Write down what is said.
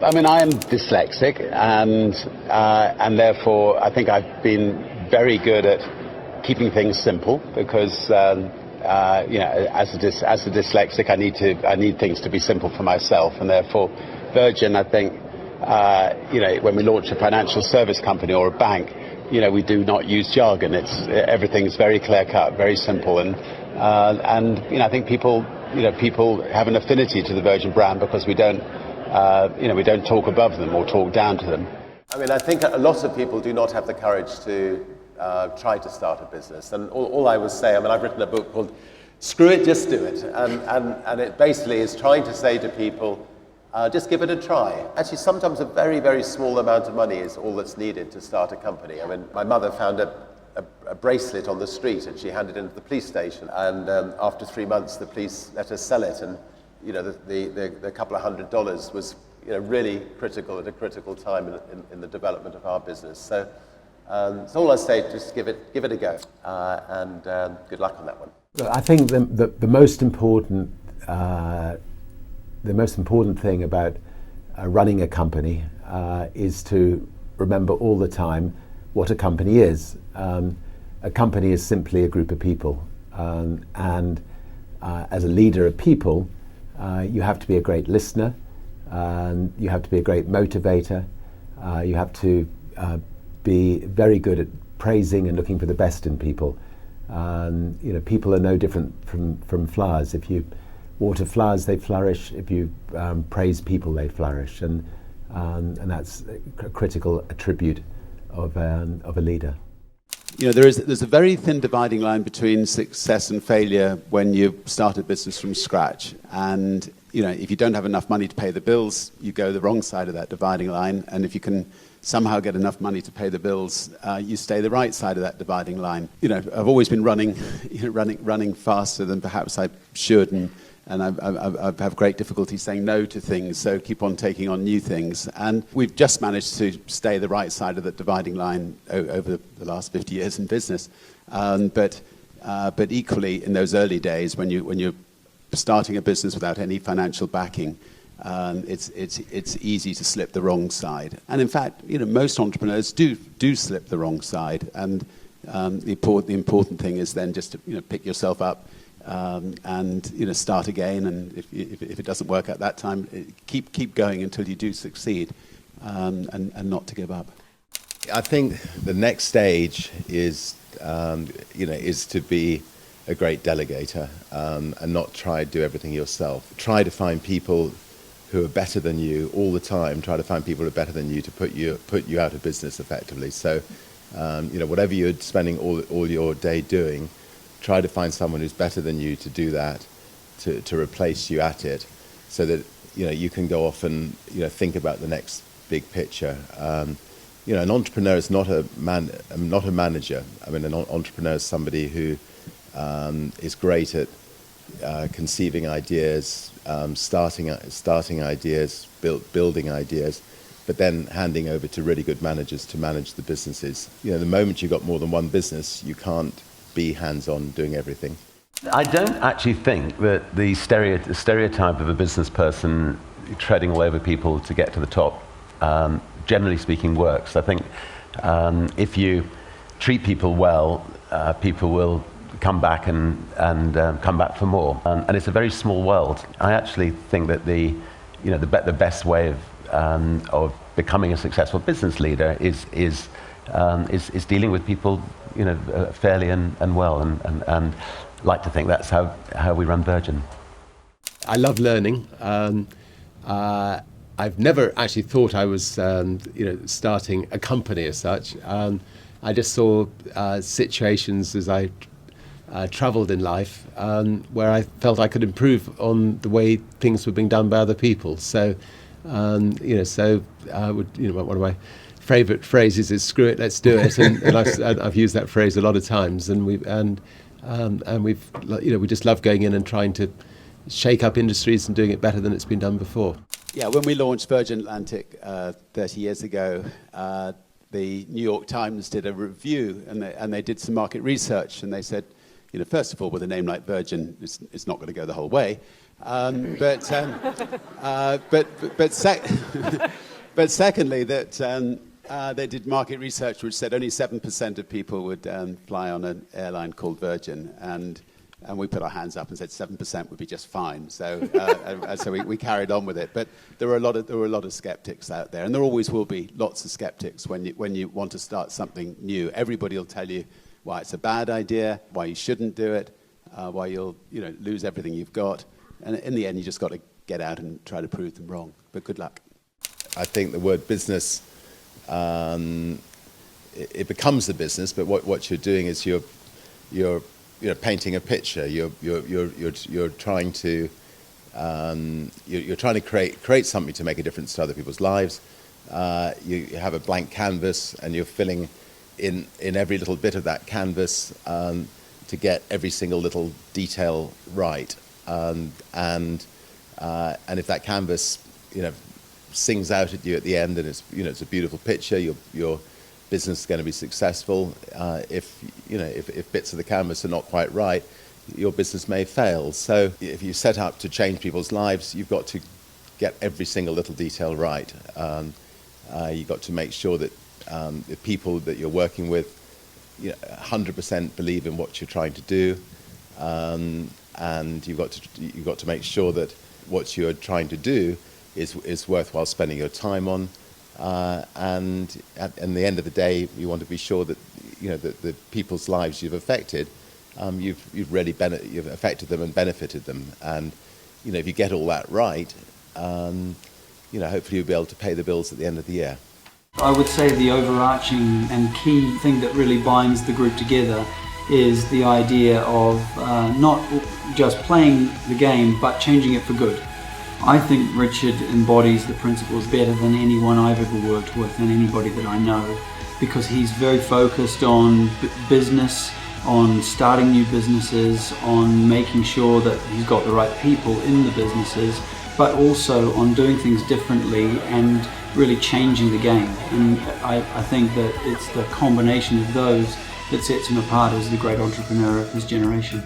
I mean, I am dyslexic, and therefore I think I've been very good at keeping things simple because as a dyslexic, I need things to be simple for myself, and therefore Virgin, I think, when we launch a financial service company or a bank, we do not use jargon. Everything's very clear cut, very simple, and I think people have an affinity to the Virgin brand because we don't talk above them or talk down to them. I mean, I think a lot of people do not have the courage to try to start a business. And all I would say, I mean, I've written a book called Screw It, Just Do It. And it basically is trying to say to people, just give it a try. Actually, sometimes a very, very small amount of money is all that's needed to start a company. I mean, my mother found a bracelet on the street and she handed it into the police station. And after 3 months, the police let her sell it. And the couple of $100 was really critical at a critical time in the development of our business. So all I say, just give it a go, and good luck on that one. I think the most important thing about running a company is to remember all the time what a company is. A company is simply a group of people, and as a leader of people, you have to be a great listener, you have to be a great motivator, you have to be very good at praising and looking for the best in people. People are no different from flowers. If you water flowers, they flourish. If you praise people, they flourish, and that's a critical attribute of a leader. There's a very thin dividing line between success and failure when you start a business from scratch. And if you don't have enough money to pay the bills, you go the wrong side of that dividing line. And if you can somehow get enough money to pay the bills, you stay the right side of that dividing line. I've always been running faster than perhaps I should, and I have great difficulty saying no to things, so keep on taking on new things. And we've just managed to stay the right side of the dividing line over the last 50 years in business. But equally, in those early days, when you're starting a business without any financial backing, it's easy to slip the wrong side. And in fact, most entrepreneurs do slip the wrong side. And the important thing is then just to pick yourself up. And start again, and if it doesn't work at that time, keep going until you do succeed, and not to give up. I think the next stage is to be a great delegator, and not try to do everything yourself. Try to find people who are better than you all the time. Try to find people who are better than you to put you out of business effectively. So whatever you're spending all your day doing, try to find someone who's better than you to do that, to replace you at it, so that you can go off and think about the next big picture. An entrepreneur is not a manager. I mean, an entrepreneur is somebody who is great at conceiving ideas, starting ideas, building ideas, but then handing over to really good managers to manage the businesses. The moment you've got more than one business, you can't be hands-on doing everything. I don't actually think that the stereotype of a business person treading all over people to get to the top, generally speaking, works. I think if you treat people well, people will come back and come back for more. And it's a very small world. I actually think that the best way of becoming a successful business leader is dealing with people fairly and well, and like to think that's how we run Virgin. I love learning. I've never actually thought I was starting a company as such. I just saw situations as I travelled in life where I felt I could improve on the way things were being done by other people. So one of my favourite phrases is "screw it, let's do it," and I've used that phrase a lot of times. And we just love going in and trying to shake up industries and doing it better than it's been done before. Yeah, when we launched Virgin Atlantic 30 years ago, the New York Times did a review, and they did some market research, and they said, first of all, with a name like Virgin, it's not going to go the whole way. But secondly, that they did market research which said only 7% of people would fly on an airline called Virgin, and we put our hands up and said 7% would be just fine. So so we carried on with it. But there were a lot of skeptics out there, and there always will be lots of skeptics when you want to start something new. Everybody will tell you why it's a bad idea, why you shouldn't do it, why you'll lose everything you've got, and in the end you just got to get out and try to prove them wrong. But good luck. I think the word business, it becomes a business, but what you're doing is you're painting a picture. You're trying to create something to make a difference to other people's lives. You have a blank canvas, and you're filling in every little bit of that canvas to get every single little detail right. And if that canvas, sings out at you at the end, and it's a beautiful picture, your business is going to be successful. If bits of the canvas are not quite right, your business may fail. So if you set up to change people's lives, you've got to get every single little detail right. You've got to make sure that the people that you're working with 100% believe in what you're trying to do, and you've got to make sure that what you're trying to do is worthwhile spending your time on, and at the end of the day, you want to be sure that the people's lives you've affected, you've really you've affected them and benefited them, and if you get all that right, hopefully you'll be able to pay the bills at the end of the year. I would say the overarching and key thing that really binds the group together is the idea of not just playing the game, but changing it for good. I think Richard embodies the principles better than anyone I've ever worked with and anybody that I know, because he's very focused on business, on starting new businesses, on making sure that he's got the right people in the businesses, but also on doing things differently and really changing the game. And I think that it's the combination of those that sets him apart as the great entrepreneur of his generation.